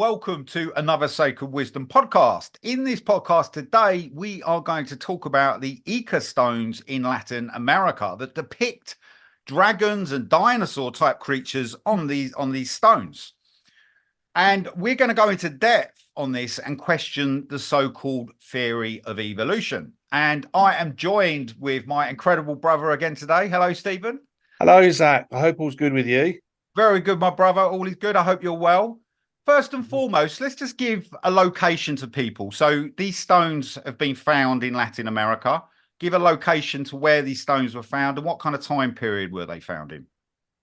welcome to another Sacred Wisdom podcast. In this podcast today, we are going to talk about the Ica stones in Latin America that depict dragons and dinosaur type creatures on these stones. And we're going to go into depth on this and question the so-called theory of evolution. And I am joined with my incredible brother again today. Hello, Stephen. Hello, Zach. I hope all's good with you. Very good, my brother. All is good. I hope you're well. First and foremost, let's just give a location to people. So these stones have been found in Latin America. Give a location to where these stones were found and what kind of time period were they found in?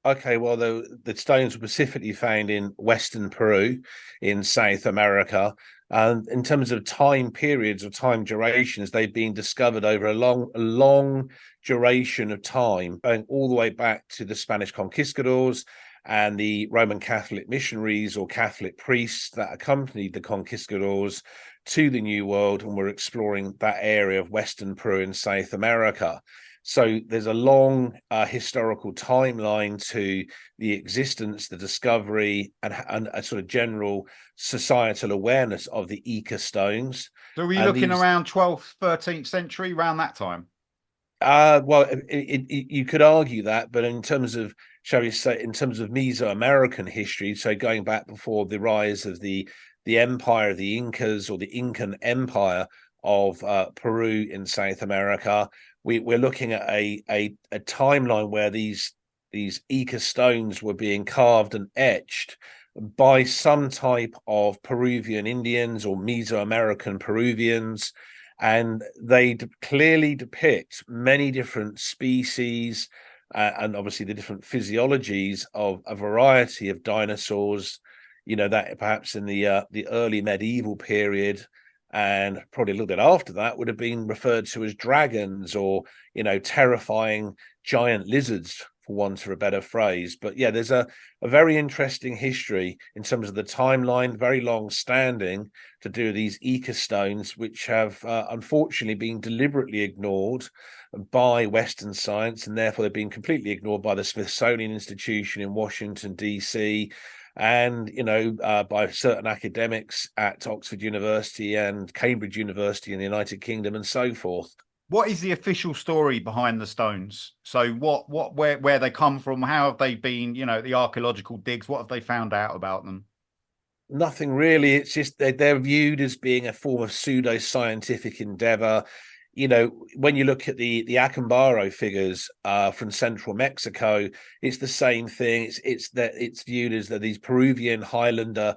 Okay, well, the stones were specifically found in Western Peru in South America. And in terms of time periods or time durations, they've been discovered over a long duration of time, going all the way back to the Spanish conquistadors and the Roman Catholic missionaries or Catholic priests that accompanied the conquistadors to the New World and were exploring that area of Western Peru and South America. So there's a long historical timeline to the existence, the discovery, and a sort of general societal awareness of the Ica stones. So were you looking around 12th, 13th century, around that time? Well, you could argue that, but in terms of, shall we say, in terms of Mesoamerican history, so going back before the rise of the empire of the Incas or the Incan Empire of Peru in South America, we're looking at a timeline where these Ica stones were being carved and etched by some type of Peruvian Indians or Mesoamerican Peruvians. And they clearly depict many different species and obviously the different physiologies of a variety of dinosaurs, you know, that perhaps in the early medieval period and probably a little bit after that would have been referred to as dragons or, you know, terrifying giant lizards, for want of a better phrase. But yeah, there's a very interesting history in terms of the timeline, very long standing, to do these Ica stones, which have unfortunately been deliberately ignored by Western science, and therefore they've been completely ignored by the Smithsonian Institution in Washington, D.C., and, you know, by certain academics at Oxford University and Cambridge University in the United Kingdom and so forth. What is the official story behind the stones? So where they come from? How have they been, you know, the archaeological digs? What have they found out about them? Nothing really. It's just they're viewed as being a form of pseudo-scientific endeavor. You know, when you look at the Acambaro figures from central Mexico, it's the same thing. It's viewed as that these Peruvian Highlander,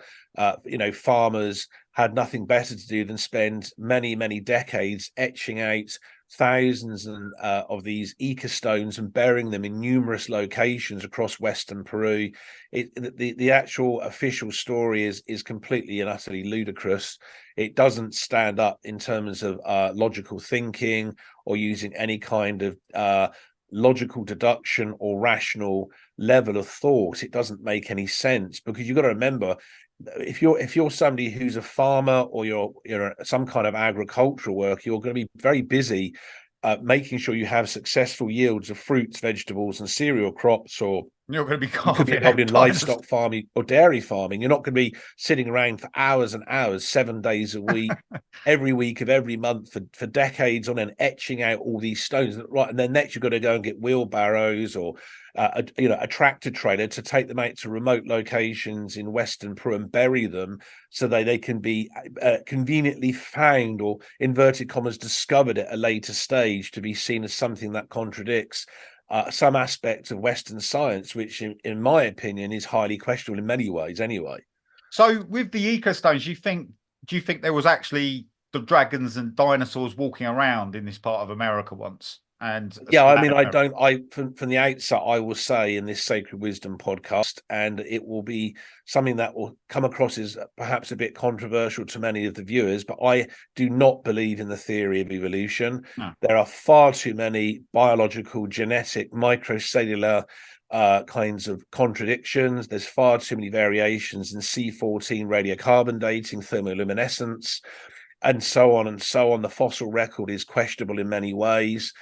you know, farmers had nothing better to do than spend many decades etching out thousands of these Ica stones and burying them in numerous locations across Western Peru. The actual official story is completely and utterly ludicrous. It doesn't stand up in terms of logical thinking or using any kind of logical deduction or rational level of thought. It doesn't make any sense, because you've got to remember, if you're somebody who's a farmer or you're some kind of agricultural worker, you're going to be very busy making sure you have successful yields of fruits, vegetables, and cereal crops, or you're going to be you could be involved in livestock farming or dairy farming. You're not going to be sitting around for hours and hours, 7 days a week, every week of every month for decades on end, etching out all these stones. Right, and then next you've got to go and get wheelbarrows or a tractor trailer to take them out to remote locations in Western Peru and bury them so they can be conveniently found or, inverted commas, discovered at a later stage to be seen as something that contradicts some aspects of Western science, which in my opinion is highly questionable in many ways anyway. So with the Ica stones, do you think there was actually the dragons and dinosaurs walking around in this part of America once? And yeah, I mean, from the outset, I will say in this Sacred Wisdom podcast, and it will be something that will come across as perhaps a bit controversial to many of the viewers, but I do not believe in the theory of evolution. No. There are far too many biological, genetic, microcellular kinds of contradictions. There's far too many variations in C14 radiocarbon dating, thermoluminescence, and so on and so on. The fossil record is questionable in many ways.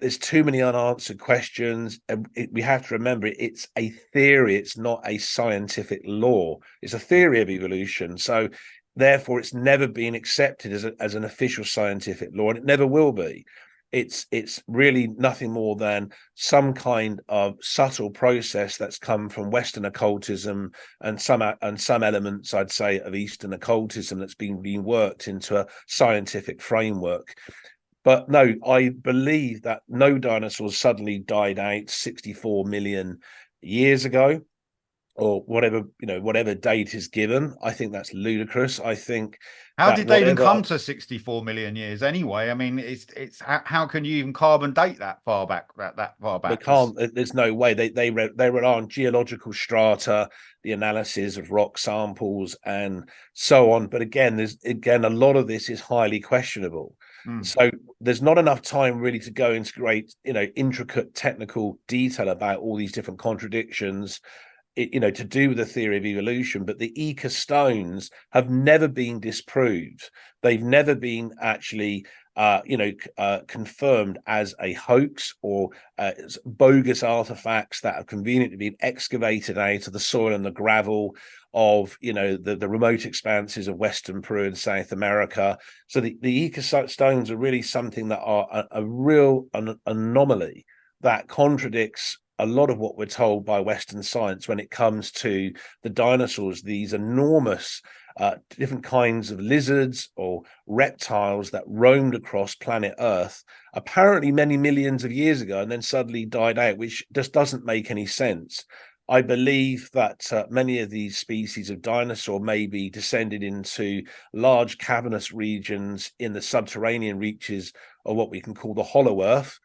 there's too many unanswered questions, and we have to remember it's a theory. It's not a scientific law. It's a theory of evolution. So therefore, it's never been accepted as an official scientific law, and it never will be. It's really nothing more than some kind of subtle process that's come from Western occultism and some elements, I'd say, of Eastern occultism that's being worked into a scientific framework. But no, I believe that no dinosaurs suddenly died out 64 million years ago, or whatever date is given. I think that's ludicrous. I think How that did they even whatever come to 64 million years anyway? I mean, it's how can you even carbon date that far back? That far they back? can't. There's no way they rely on geological strata, the analysis of rock samples, and so on. But again, a lot of this is highly questionable. So there's not enough time really to go into great, intricate technical detail about all these different contradictions, to do with the theory of evolution. But the Ica stones have never been disproved. They've never been actually confirmed as a hoax or bogus artifacts that have conveniently been excavated out of the soil and the gravel of the remote expanses of Western Peru and South America. So the Ica stones are really something that are a real anomaly that contradicts a lot of what we're told by Western science when it comes to the dinosaurs, these enormous different kinds of lizards or reptiles that roamed across planet Earth, apparently many millions of years ago, and then suddenly died out, which just doesn't make any sense. I believe that many of these species of dinosaur may be descended into large cavernous regions in the subterranean reaches of what we can call the Hollow Earth.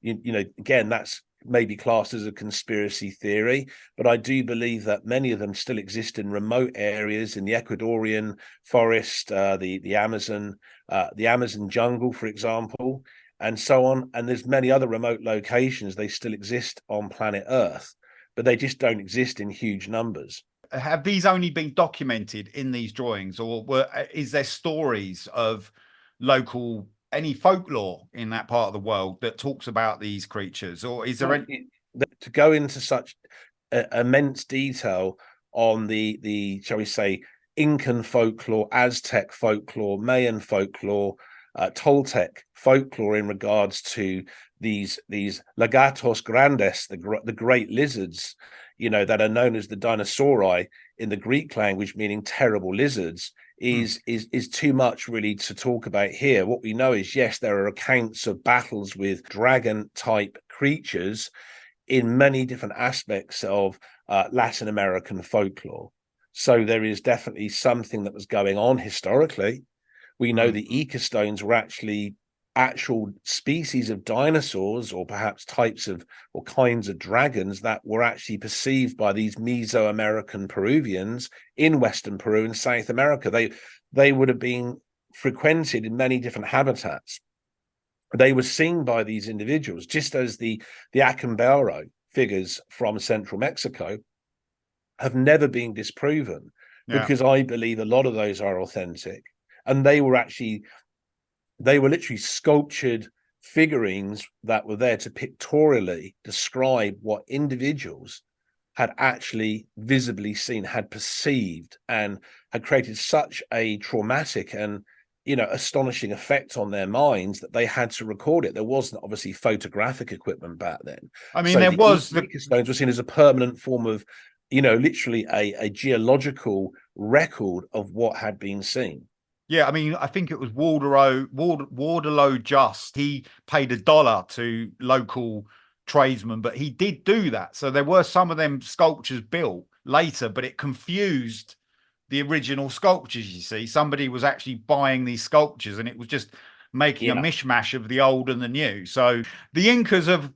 Again, that's maybe classed as a conspiracy theory, but I do believe that many of them still exist in remote areas in the Ecuadorian forest, the Amazon jungle, for example, and so on. And there's many other remote locations they still exist on planet Earth, but they just don't exist in huge numbers. Have these only been documented in these drawings, or is there stories of any folklore in that part of the world that talks about these creatures, or is there to go into such immense detail on the shall we say Incan folklore, Aztec folklore, Mayan folklore, Toltec folklore in regards to these lagartos grandes, the great lizards, that are known as the Dinosauri in the Greek language, meaning terrible lizards, is too much really to talk about here. What we know is, yes, there are accounts of battles with dragon type creatures in many different aspects of Latin American folklore. So there is definitely something that was going on historically. We know the Ica stones were actual species of dinosaurs, or perhaps types of or kinds of dragons that were actually perceived by these Mesoamerican Peruvians in Western Peru and South America. They would have been frequented in many different habitats. They were seen by these individuals, just as the Acambaro figures from central Mexico have never been disproven, because I believe a lot of those are authentic. And they were literally sculptured figurines that were there to pictorially describe what individuals had actually visibly seen, had perceived, and had created such a traumatic and astonishing effect on their minds that they had to record it. There wasn't obviously photographic equipment back then. I mean, there was the stones were seen as a permanent form of, literally a geological record of what had been seen. Yeah, I mean, I think it was Warderlow Just. He paid $1 to local tradesmen, but he did do that. So there were some of them sculptures built later, but it confused the original sculptures. You see, somebody was actually buying these sculptures, and it was just making a mishmash of the old and the new. So the Incas have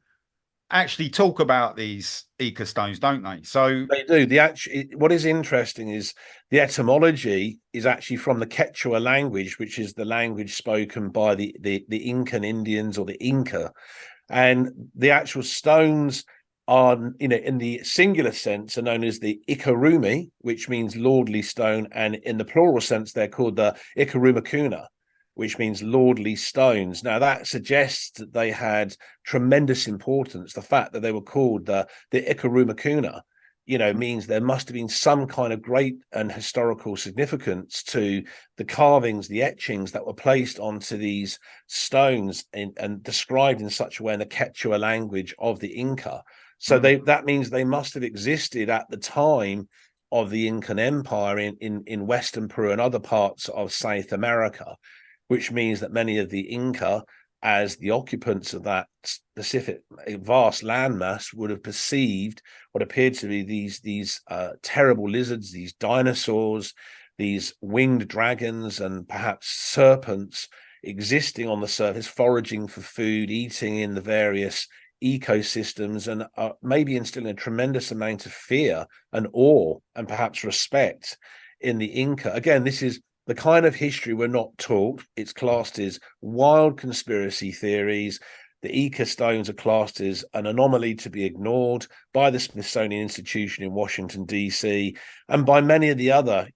actually talk about these Ica stones, don't they? So they do. What is interesting is the etymology is actually from the Quechua language, which is the language spoken by the Incan Indians, or the Inca, and the actual stones are, in the singular sense, are known as the Ikarumi, which means lordly stone, and in the plural sense, they're called the Ikarumakuna. which means lordly stones. Now, that suggests that they had tremendous importance. The fact that they were called the Ikarumakuna, means there must have been some kind of great and historical significance to the carvings, the etchings that were placed onto these stones and described in such a way in the Quechua language of the Inca. So that means they must have existed at the time of the Incan Empire in Western Peru and other parts of South America, which means that many of the Inca, as the occupants of that specific vast landmass, would have perceived what appeared to be these terrible lizards, these dinosaurs, these winged dragons, and perhaps serpents existing on the surface, foraging for food, eating in the various ecosystems, and maybe instilling a tremendous amount of fear and awe and perhaps respect in the Inca. Again, this is the kind of history we're not taught. It's classed as wild conspiracy theories. The Ica stones are classed as an anomaly to be ignored by the Smithsonian Institution in Washington, D.C., and by many of the other,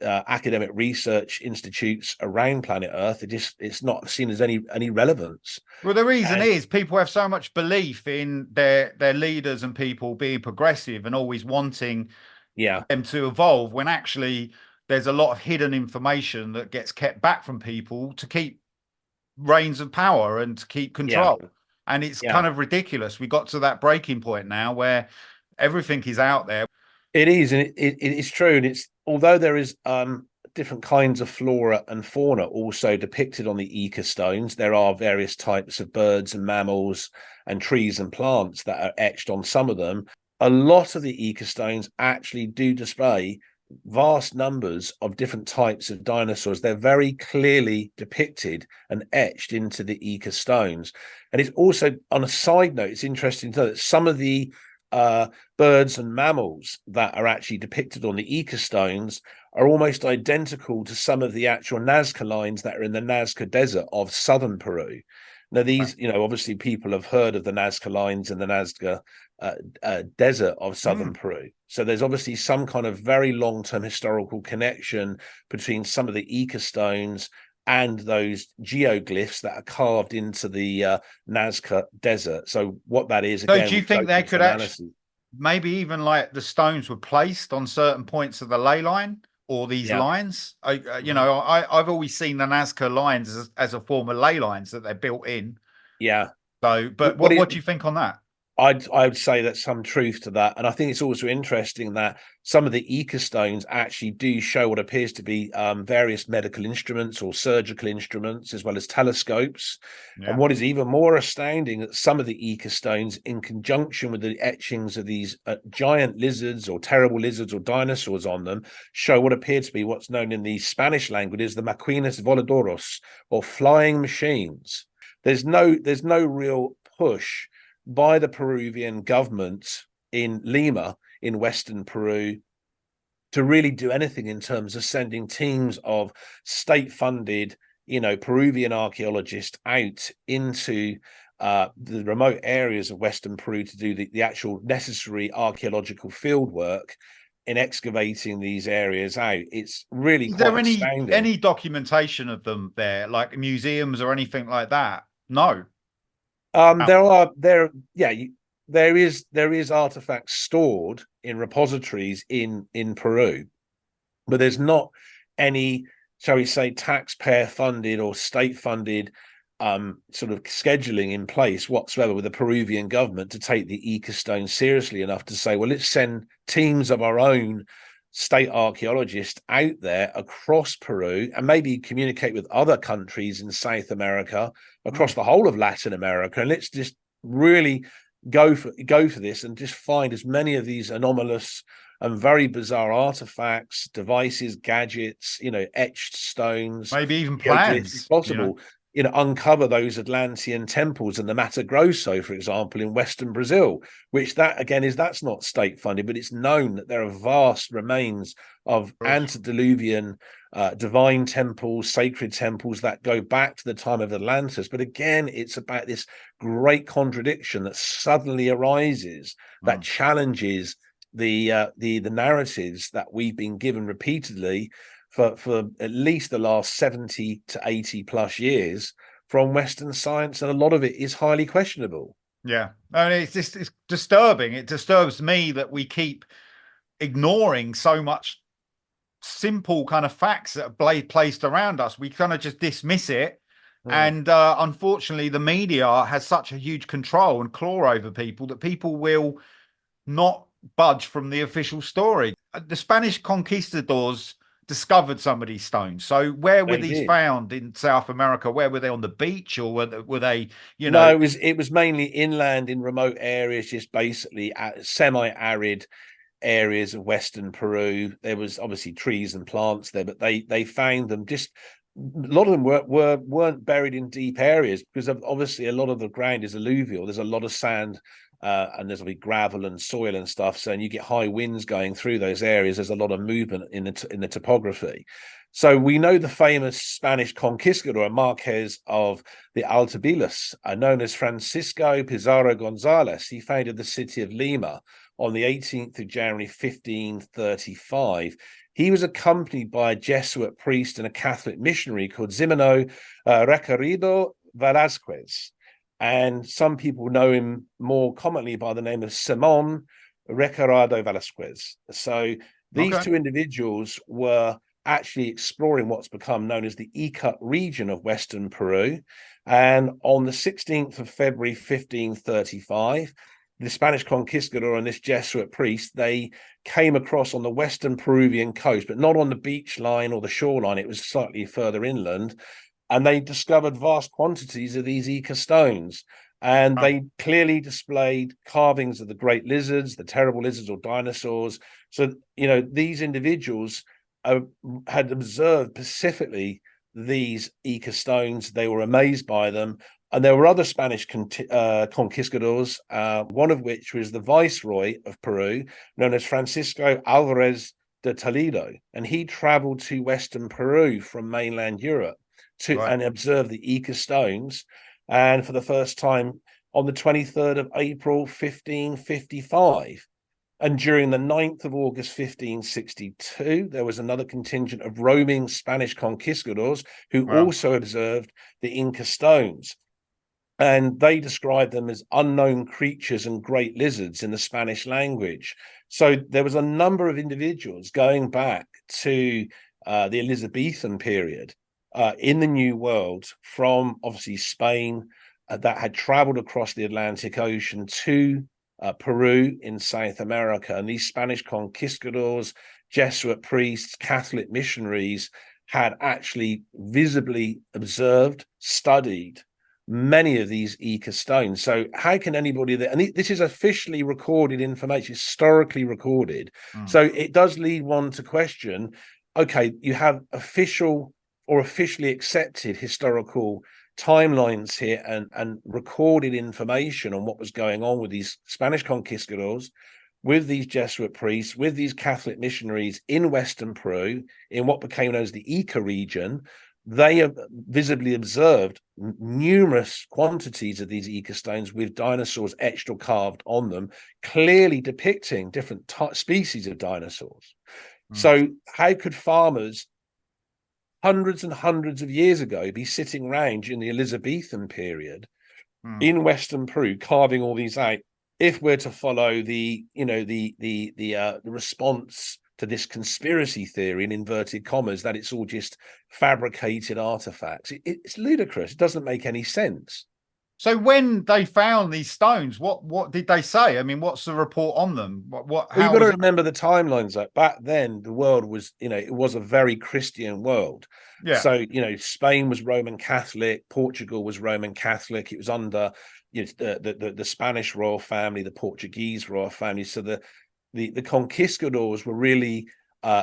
academic research institutes around planet Earth. It's not seen as any relevance. Well, the reason is people have so much belief in their leaders and people being progressive and always wanting them to evolve, when actually there's a lot of hidden information that gets kept back from people to keep reins of power and to keep control. And it's kind of ridiculous. We got to that breaking point now where everything is out there. It is, and it is true. And it's, although there is different kinds of flora and fauna also depicted on the Ica stones, there are various types of birds and mammals and trees and plants that are etched on some of them. A lot of the Ica stones actually do display vast numbers of different types of dinosaurs. They're very clearly depicted and etched into the Ica stones. And it's also, on a side note, it's interesting to know that some of the birds and mammals that are actually depicted on the Ica stones are almost identical to some of the actual Nazca lines that are in the Nazca Desert of southern Peru. Now, these, obviously people have heard of the Nazca lines in the Nazca Desert of southern Peru. So there's obviously some kind of very long-term historical connection between some of the Ica stones and those geoglyphs that are carved into the Nazca Desert. So what that is, again, so do you think they could actually, maybe even like the stones were placed on certain points of the ley line, or these lines? I've always seen the Nazca lines as a form of ley lines that they're built in. Yeah. So, but what do you think on that? I'd say that's some truth to that. And I think it's also interesting that some of the Ica stones actually do show what appears to be various medical instruments or surgical instruments, as well as telescopes. And what is even more astounding, that some of the Ica stones, in conjunction with the etchings of these giant lizards or terrible lizards or dinosaurs on them, show what appear to be what's known in the Spanish language as the maquinas voladoros, or flying machines. There's no real push by the Peruvian government in Lima, in Western Peru, to really do anything in terms of sending teams of state-funded, Peruvian archaeologists out into the remote areas of Western Peru to do the actual necessary archaeological field work in excavating these areas out. It's really quite astounding. Is there any documentation of them there, like museums or anything like that? No. There is artifacts stored in repositories in Peru, but there's not any, shall we say, taxpayer funded or state funded sort of scheduling in place whatsoever with the Peruvian government to take the Ica stone seriously enough to say, well, let's send teams of our own state archaeologists out there across Peru and maybe communicate with other countries in South America, across the whole of Latin America, and let's just really go for this and just find as many of these anomalous and very bizarre artifacts, devices, gadgets, etched stones, maybe even plans, if possible. Uncover those Atlantean temples in the Mato Grosso, for example, in Western Brazil, which that's not state funded, but it's known that there are vast remains of antediluvian divine temples, sacred temples that go back to the time of Atlantis. But again, it's about this great contradiction that suddenly arises that challenges the narratives that we've been given repeatedly for at least the last 70 to 80 plus years from Western science, and a lot of it is highly questionable. Yeah, and it's disturbing. It disturbs me that we keep ignoring so much simple kind of facts that are placed around us. We kind of just dismiss it. And unfortunately, the media has such a huge control and claw over people that people will not budge from the official story. The Spanish conquistadors discovered some of these stones. So where were They these did. found in South America? Where were they, on the beach, or were they, you No, know? it was mainly inland in remote areas, just basically semi-arid areas of Western Peru. There was obviously trees and plants there, but they found them. Just a lot of them weren't buried in deep areas, because obviously a lot of the ground is alluvial. There's a lot of sand, and there's gravel and soil and stuff. So, and you get high winds going through those areas. There's a lot of movement in the topography. So we know the famous Spanish conquistador, Marquez of the Altabilas, known as Francisco Pizarro Gonzalez. He founded the city of Lima on the 18th of January, 1535. He was accompanied by a Jesuit priest and a Catholic missionary called Zimeno Requerido Velázquez. And some people know him more commonly by the name of Simon Requerido Velázquez. So these two individuals were actually exploring what's become known as the Ica region of Western Peru. And on the 16th of February, 1535, the Spanish conquistador and this Jesuit priest, they came across on the western Peruvian coast, but not on the beach line or the shoreline. It was slightly further inland. And they discovered vast quantities of these Ica stones. And they clearly displayed carvings of the great lizards, the terrible lizards or dinosaurs. So, these individuals had observed specifically these Ica stones. They were amazed by them. And there were other Spanish conquistadors, one of which was the viceroy of Peru, known as Francisco Alvarez de Toledo. And he traveled to Western Peru from mainland Europe and observed the Ica stones. And for the first time on the 23rd of April, 1555. And during the 9th of August, 1562, there was another contingent of roaming Spanish conquistadors who also observed the Inca stones. And they described them as unknown creatures and great lizards in the Spanish language. So there was a number of individuals going back to the Elizabethan period in the New World from obviously Spain that had traveled across the Atlantic Ocean to Peru in South America. And these Spanish conquistadors, Jesuit priests, Catholic missionaries had actually visibly observed, studied many of these Ica stones. So how can anybody that, and this is officially recorded information, historically recorded. So it does lead one to question, okay, you have official or officially accepted historical timelines here and recorded information on what was going on with these Spanish conquistadors, with these Jesuit priests, with these Catholic missionaries in Western Peru, in what became known as the Ica region. They have visibly observed numerous quantities of these Ica stones with dinosaurs etched or carved on them, clearly depicting different species of dinosaurs. So how could farmers hundreds and hundreds of years ago be sitting around in the Elizabethan period in Western Peru carving all these out, if we're to follow the response to this conspiracy theory, in inverted commas, that it's all just fabricated artifacts? It's ludicrous. It doesn't make any sense. So when they found these stones, what did they say? I mean, what's the report on them? Well, you've got to remember the timelines. Like back then, the world was, it was a very Christian world. Yeah. So, Spain was Roman Catholic, Portugal was Roman Catholic. It was under the Spanish royal family, the Portuguese royal family. So the conquistadors were really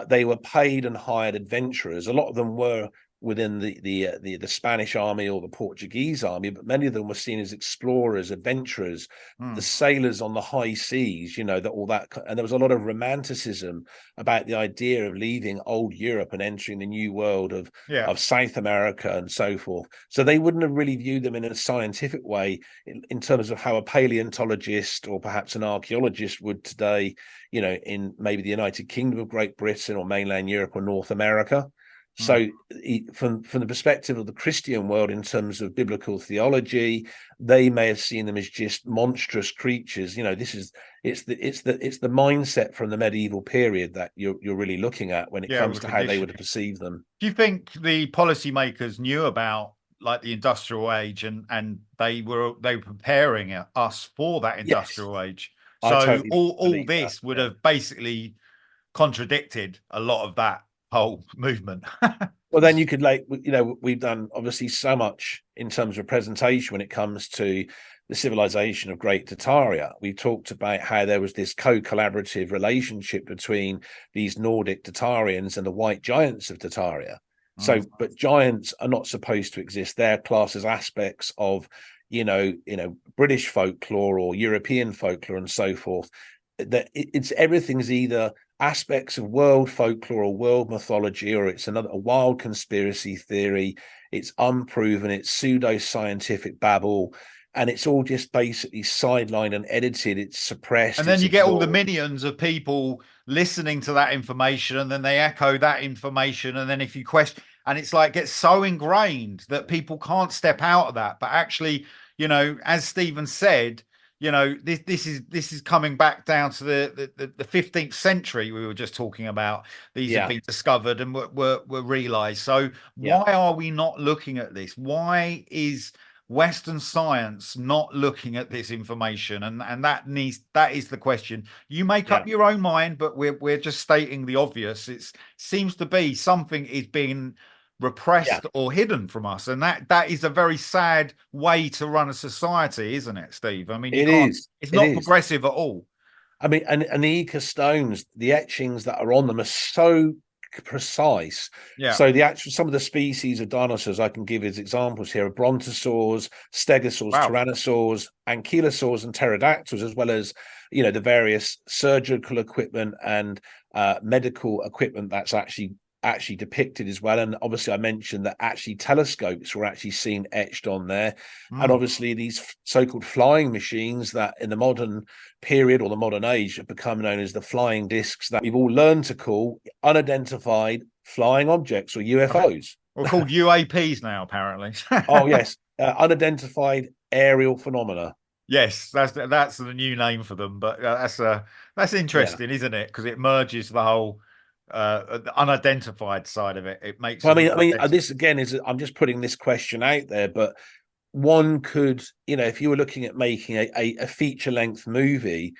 they were paid and hired adventurers. A lot of them were within the Spanish army or the Portuguese army, but many of them were seen as explorers, adventurers, the sailors on the high seas, and there was a lot of romanticism about the idea of leaving old Europe and entering the new world of South America and so forth. So they wouldn't have really viewed them in a scientific way in terms of how a paleontologist or perhaps an archaeologist would today, in maybe the United Kingdom of Great Britain or mainland Europe or North America. Mm. So from the perspective of the Christian world, in terms of biblical theology, they may have seen them as just monstrous creatures. This is it's the mindset from the medieval period that you're really looking at when it Yeah, comes with to how they would conditioning. have perceived them. Do you think the policymakers knew about like the industrial age, and they were preparing us for that Yes, industrial age? I So totally all believe that. this would Yeah. have basically contradicted a lot of that whole movement. Well, then you could we've done obviously so much in terms of presentation when it comes to the civilization of Great Tartaria. We talked about how there was this co-collaborative relationship between these Nordic Tartarians and the white giants of Tartaria. Mm. But giants are not supposed to exist. They're classed as aspects of, British folklore or European folklore and so forth. That it's everything's either aspects of world folklore or world mythology, or it's a wild conspiracy theory. It's unproven, it's pseudo-scientific babble, and it's all just basically sidelined and edited. It's suppressed, And then it's you get all the ignored. minions of people listening to that information, and then they echo that information. And then if you question, and it's like gets so ingrained that people can't step out of that. But actually, as Stephen said, this is coming back down to the 15th century we were just talking about. These have Yeah, been discovered and were realized. So yeah, why are we not looking at this? Why is Western science not looking at this information? And that is the question. You make yeah, up your own mind, but we're just stating the obvious. It seems to be something is being yeah. repressed or hidden from us, and that is a very sad way to run a society, isn't it, Steve? I mean, you It can't, is. it's It not is. progressive at all. I mean, and the Ica stones, the etchings that are on them are so precise. Yeah. So some of the species of dinosaurs I can give as examples here are brontosaurs, stegosaurs, Wow. tyrannosaurs, ankylosaurs, and pterodactyls, as well as the various surgical equipment and medical equipment that's actually depicted as well. And obviously I mentioned that actually telescopes were actually seen etched on there. And Mm. obviously these so-called flying machines that in the modern period or the modern age have become known as the flying discs, that we've all learned to call unidentified flying objects or I think UFOs. we're called UAPs now, apparently. Oh yes, unidentified aerial phenomena. Yes, that's the new name for them. But that's Yeah. interesting, isn't it? Because it merges the whole the unidentified side of it. It makes Well, them identical. this again is, I'm just putting this question out there, but one could, if you were looking at making a feature length movie,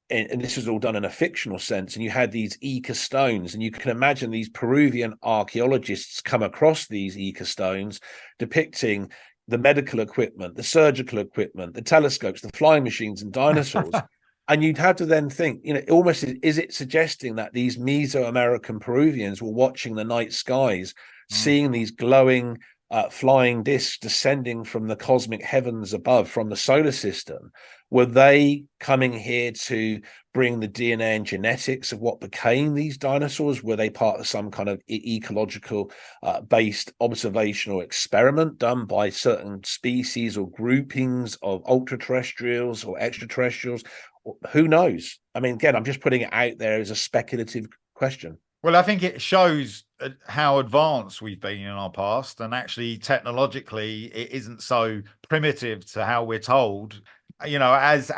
and this was all done in a fictional sense, and you had these Ica stones, and you can imagine these Peruvian archaeologists come across these Ica stones depicting the medical equipment, the surgical equipment, the telescopes, the flying machines, and dinosaurs. And you'd have to then think, almost is it suggesting that these Mesoamerican Peruvians were watching the night skies, Mm. seeing these glowing flying discs descending from the cosmic heavens above, from the solar system? Were they coming here to bring the DNA and genetics of what became these dinosaurs? Were they part of some kind of ecological based observational experiment done by certain species or groupings of ultra terrestrials or extraterrestrials? Who knows? I mean, again, I'm just putting it out there as a speculative question. Well, I think it shows how advanced we've been in our past, and actually technologically, it isn't so primitive to how we're told. As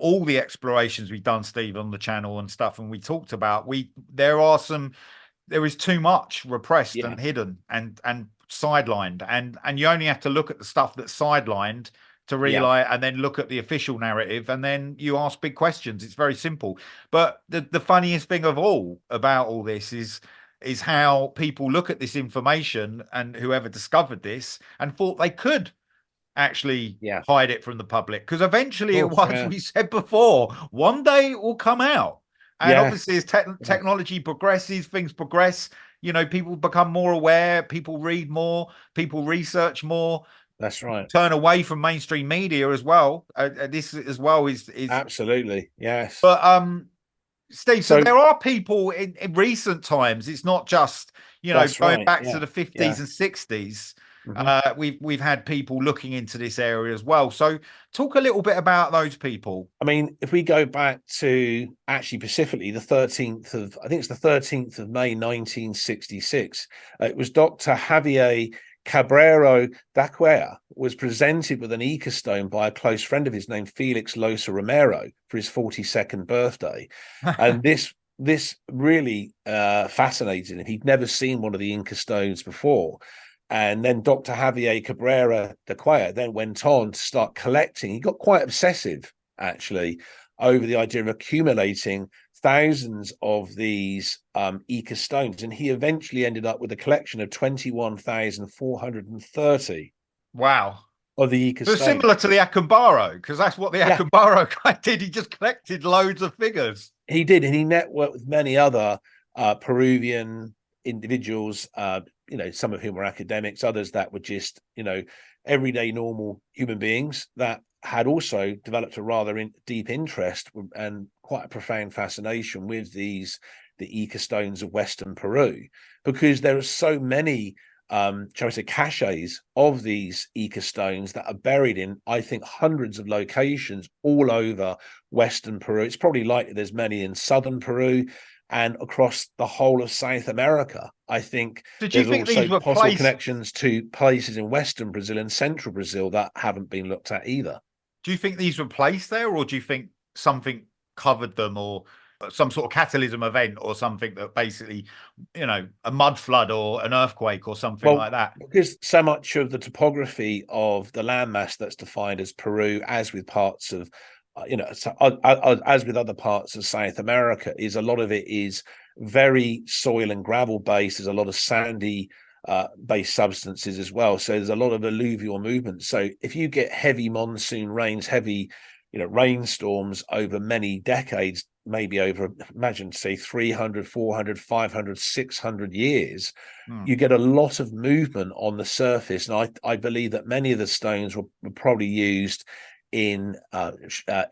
all the explorations we've done, Steve, on the channel and stuff, and we talked about, there is too much repressed Yeah, and hidden and sidelined, and you only have to look at the stuff that's sidelined to yeah, realize, and then look at the official narrative, and then you ask big questions. It's very simple. But the funniest thing of all about all this is how people look at this information, and whoever discovered this and thought they could actually yeah. hide it from the public, because Of eventually it course, was, yeah, we said before, one day it will come out. And yeah, obviously as yeah. technology progresses, things progress, people become more aware, people read more, people research more, That's right. turn away from mainstream media as well. This as well is Absolutely, yes. but Steve, so So there are people in recent times, it's not just that's going right. back to Yeah, the 50s yeah, and 60s, Mhm. We've had people looking into this area as well. So talk a little bit about those people. I mean, if we go back to actually specifically the 13th of, I think it's the 13th of May, 1966, it was Dr. Javier Cabrero Daquea was presented with an Ica stone by a close friend of his named Felix Losa Romero for his 42nd birthday. And this really fascinated him. He'd never seen one of the Inca stones before. And then Dr. Javier Cabrera Daquea then went on to start collecting. He got quite obsessive, actually, over the idea of accumulating thousands of these Ica stones. And he eventually ended up with a collection of 21,430 Wow. of the Ica So stones. similar to the Akambaro, because that's what the Yeah, Akambaro guy did. He just collected loads of figures. he did. And he networked with many other Peruvian individuals, some of whom were academics, others that were just, everyday normal human beings that had also developed a rather deep interest and quite a profound fascination with the Ica stones of Western Peru, because there are so many, shall we say, caches of these Ica stones that are buried in, I think, hundreds of locations all over Western Peru. It's probably likely there's many in southern Peru and across the whole of South America. I think Did you there's think also these were possible placed? connections to places in Western Brazil and central Brazil that haven't been looked at either. Do you think these were placed there, or do you think something covered them, or some sort of catalysm event, or something that basically, a mud flood or an earthquake or something Well, like that? because so much of the topography of the landmass that's defined as Peru, as with parts of, as with other parts of South America, is a lot of it is very soil and gravel based. There's a lot of sandy based substances as well. So there's a lot of alluvial movement. So if you get heavy monsoon rains, heavy, rainstorms over many decades, maybe over, imagine, say 300, 400, 500, 600 years, you get a lot of movement on the surface. And I believe that many of the stones were probably used in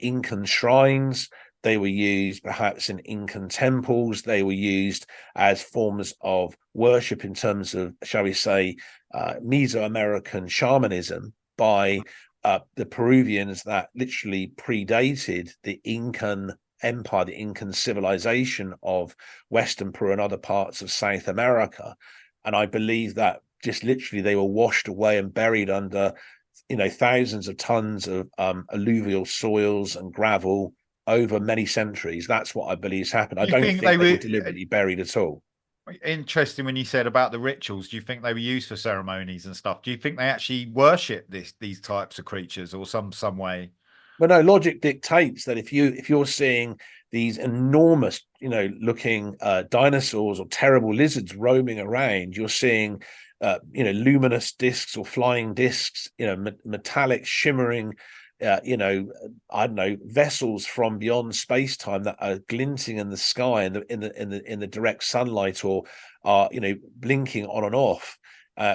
Incan shrines. They were used perhaps in Incan temples. They were used as forms of worship in terms of, shall we say, Mesoamerican shamanism by the Peruvians that literally predated the Incan empire, the Incan civilization of Western Peru and other parts of South America. And I believe that just literally they were washed away and buried under, thousands of tons of alluvial soils and gravel over many centuries. That's what I believe has happened. I Do you don't think think they they were were deliberately buried at all. interesting when you said about the rituals? Do you think they were used for ceremonies and stuff? Do you think they actually worship these types of creatures, or some way? But no, logic dictates that if you're seeing these enormous, looking dinosaurs or terrible lizards roaming around, you're seeing, luminous discs or flying discs, metallic shimmering, I don't know, vessels from beyond space time that are glinting in the sky in the direct sunlight, or are blinking on and off.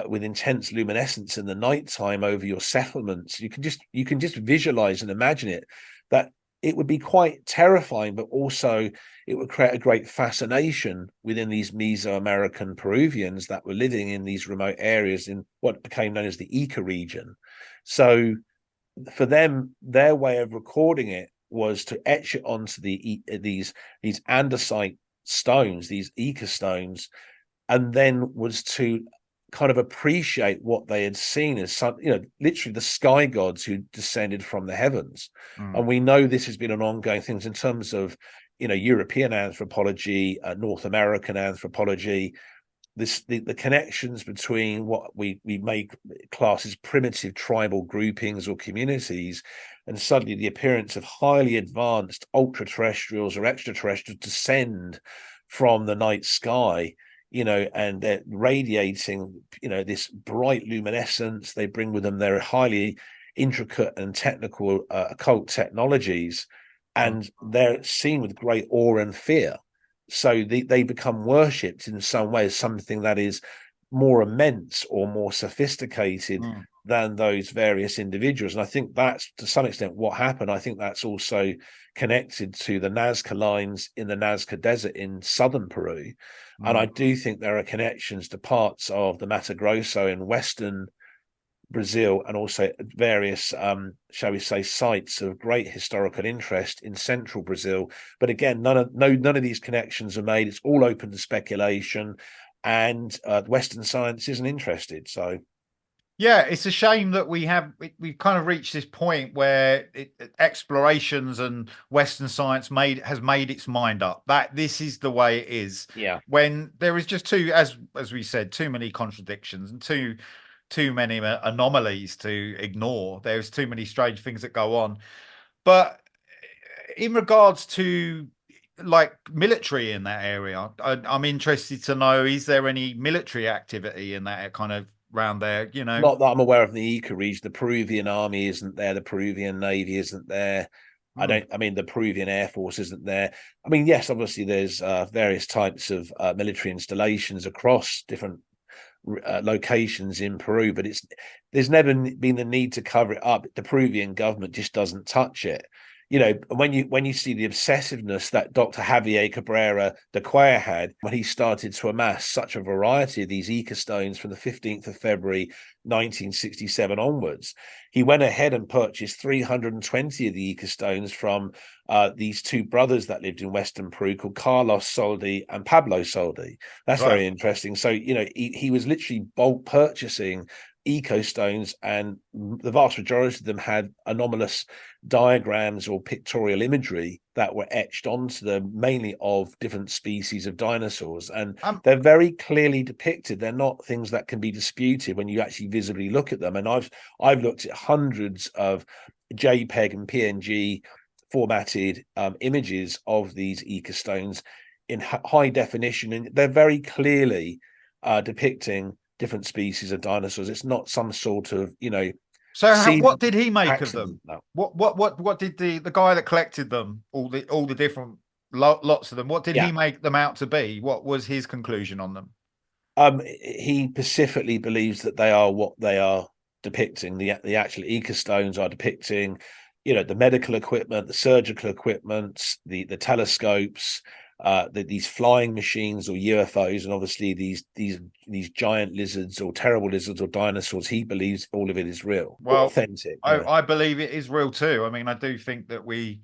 With intense luminescence in the nighttime over your settlements, you can just visualize and imagine it. That it would be quite terrifying, but also it would create a great fascination within these Mesoamerican Peruvians that were living in these remote areas in what became known as the Ica region. So for them, their way of recording it was to etch it onto these andesite stones, these Ica stones, and then was to kind of appreciate what they had seen as some, literally the sky gods who descended from the heavens. And we know this has been an ongoing thing in terms of, European anthropology, North American anthropology, the connections between what we may class as primitive tribal groupings or communities, and suddenly the appearance of highly advanced ultra terrestrials or extraterrestrials descend from the night sky, and they're radiating, this bright luminescence. They bring with them their highly intricate and technical occult technologies, and they're seen with great awe and fear. So they become worshipped in some way as something that is more immense or more sophisticated than those various individuals. And I think that's to some extent what happened. I think that's also connected to the Nazca lines in the Nazca Desert in southern Peru. And I do think there are connections to parts of the Mato Grosso in western Brazil, and also various, shall we say, sites of great historical interest in central Brazil. But again, none of these connections are made. It's all open to speculation, and Western science isn't interested. So. Yeah, it's a shame that we've kind of reached this point where explorations and Western science has made its mind up that this is the way it is. Yeah. When there is just as we said, too many contradictions and too many anomalies to ignore. There's too many strange things that go on. But in regards to like military in that area, I'm interested to know, is there any military activity in that kind of around there, you know? Not that I'm aware of in the Ica region. The Peruvian army isn't there. The Peruvian navy isn't there. I mean, the Peruvian Air Force isn't there. I mean, yes, obviously there's various types of military installations across different locations in Peru, but there's never been the need to cover it up. The Peruvian government just doesn't touch it. You know, when you see the obsessiveness that Dr. Javier Cabrera de Cuellar had when he started to amass such a variety of these Ica stones from the 15th of February 1967 onwards, he went ahead and purchased 320 of the Ica stones from these two brothers that lived in Western Peru called Carlos Soldi and Pablo Soldi. That's Right. very interesting. So, you know, he was literally bulk purchasing eco stones, and the vast majority of them had anomalous diagrams or pictorial imagery that were etched onto them, mainly of different species of dinosaurs, and they're very clearly depicted. They're not things that can be disputed when you actually visibly look at them. And I've looked at hundreds of JPEG and PNG formatted images of these Ica stones in high definition, and they're very clearly depicting different species of dinosaurs. It's not some sort of, you know. So what did he make accident. of them? No. What did the guy that collected them, all the different lots of them, what did he make them out to be? What was his conclusion on them? He specifically believes that they are what they are depicting. The actual Ica stones are depicting, you know, the medical equipment, the surgical equipment, the telescopes, these flying machines or UFOs, and obviously these giant lizards or terrible lizards or dinosaurs. He believes all of it is real, authentic. I believe it is real too. I mean, I do think that we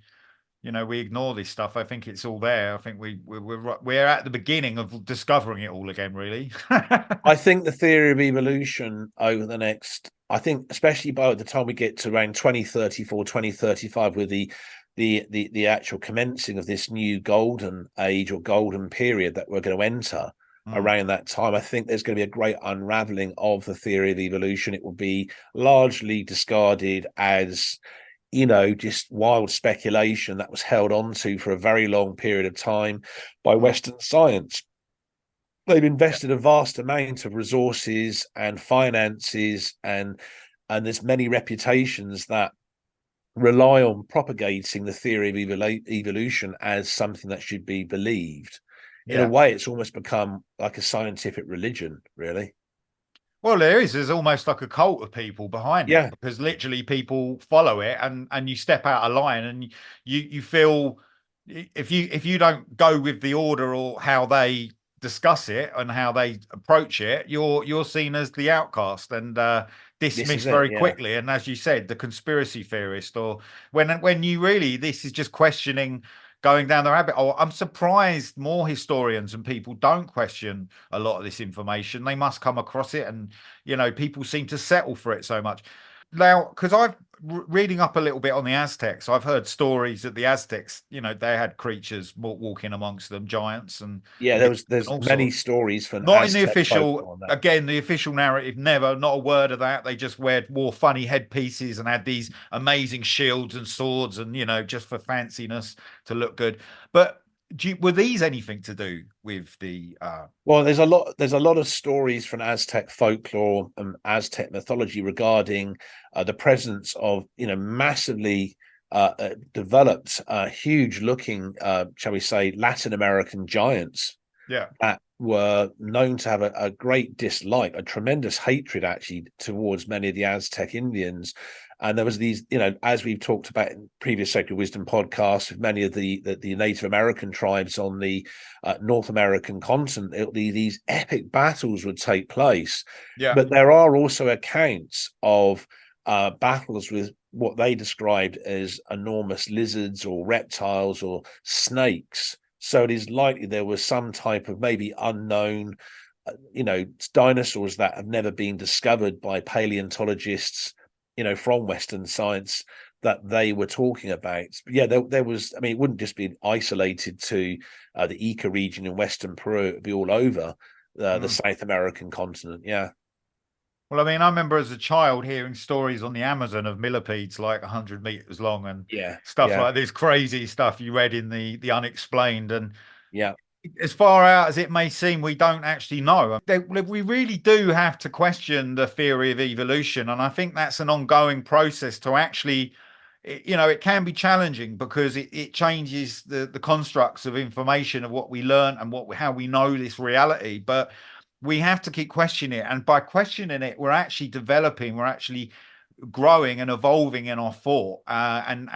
ignore this stuff. I think it's all there. I think we're at the beginning of discovering it all again, really. I think the theory of evolution over the next, I think especially by the time we get to around 2034, 2035, with the actual commencing of this new golden age or golden period that we're going to enter around that time, I think there's going to be a great unraveling of the theory of evolution. It will be largely discarded as, you know, just wild speculation that was held on to for a very long period of time by Western science. They've invested a vast amount of resources and finances, and there's many reputations that rely on propagating the theory of evolution as something that should be believed. In a way, it's almost become like a scientific religion, really. Well, there's almost like a cult of people behind it, because literally people follow it, and you step out of line, and you feel, if you don't go with the order or how they discuss it and how they approach it, you're seen as the outcast and dismissed very quickly. And as you said, the conspiracy theorist, or when you really, this is just questioning, going down the rabbit hole. I'm surprised more historians and people don't question a lot of this information. They must come across it, and people seem to settle for it so much. Now, because I've reading up a little bit on the Aztecs, I've heard stories that the Aztecs, they had creatures walking amongst them, giants, and there's many stories from not Aztec in the official. Again, the official narrative, never, not a word of that. They just wore funny headpieces and had these amazing shields and swords, and just for fanciness to look good. But were these anything to do with the well, there's a lot of stories from Aztec folklore and Aztec mythology regarding the presence of massively developed huge looking shall we say Latin American giants that were known to have a great dislike, a tremendous hatred actually towards many of the Aztec Indians, And there was these, as we've talked about in previous Sacred Wisdom podcasts with many of the Native American tribes on the North American continent, these epic battles would take place. Yeah. But there are also accounts of battles with what they described as enormous lizards or reptiles or snakes. So it is likely there was some type of maybe unknown, dinosaurs that have never been discovered by paleontologists, from Western science, that they were talking about. But yeah, there was, I mean, it wouldn't just be isolated to the Ica region in Western Peru. It would be all over the South American continent. Yeah. Well, I mean, I remember as a child hearing stories on the Amazon of millipedes like 100 meters long and stuff like this crazy stuff you read in the unexplained. And yeah, as far out as it may seem, we don't actually know. We really do have to question the theory of evolution. And I think that's an ongoing process to actually, it can be challenging because it changes the constructs of information of what we learn and how we know this reality. But we have to keep questioning it. And by questioning it, we're actually developing, we're actually growing and evolving in our thought and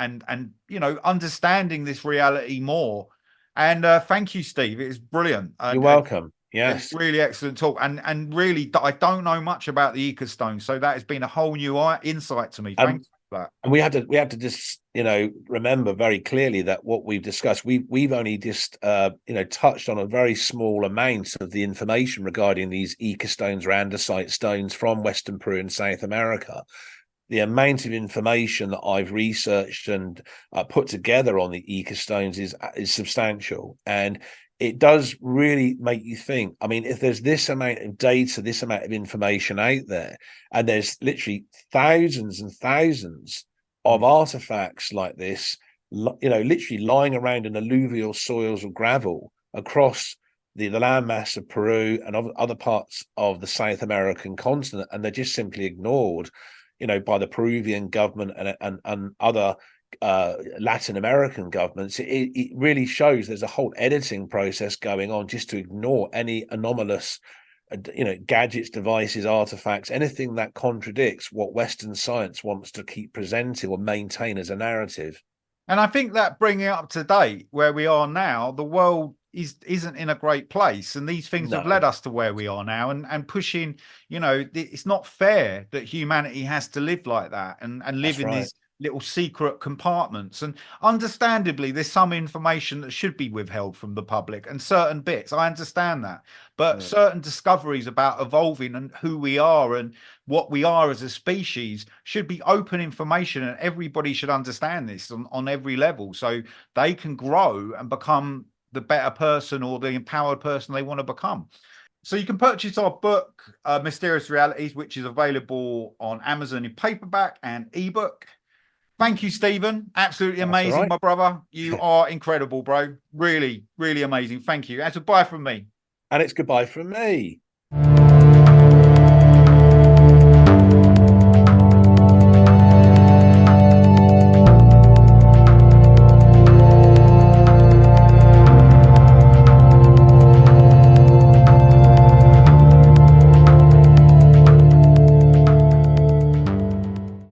understanding this reality more. And thank you, Steve. It was brilliant. You're welcome. Yes, really excellent talk. And really, I don't know much about the Ecostone, so that has been a whole new insight to me. Thanks for that. And we have to just remember very clearly that what we've discussed, we've only just touched on a very small amount of the information regarding these Ecostones or andesite stones from Western Peru and South America. The amount of information that I've researched and put together on the Ecostones is substantial, and it does really make you think. I mean, if there's this amount of data, this amount of information out there, and there's literally thousands and thousands of artifacts like this, literally lying around in alluvial soils or gravel across the landmass of Peru and other parts of the South American continent, and they're just simply ignored, by the Peruvian government and other Latin American governments. It really shows there's a whole editing process going on just to ignore any anomalous gadgets, devices, artifacts, anything that contradicts what Western science wants to keep presenting or maintain as a narrative. And I think that bringing it up to date where we are now, the world isn't in a great place, and these things have led us to where we are now, and pushing, it's not fair that humanity has to live like that and live in these little secret compartments. And understandably, there's some information that should be withheld from the public, and certain bits, I understand that, but certain discoveries about evolving and who we are and what we are as a species should be open information, and everybody should understand this on every level, so they can grow and become the better person or the empowered person they want to become. So you can purchase our book, Mysterious Realities, which is available on Amazon in paperback and ebook. Thank you, Stephen. Absolutely amazing, my brother. You are incredible, bro. Really, really amazing. Thank you. That's a bye from me. And it's goodbye from me.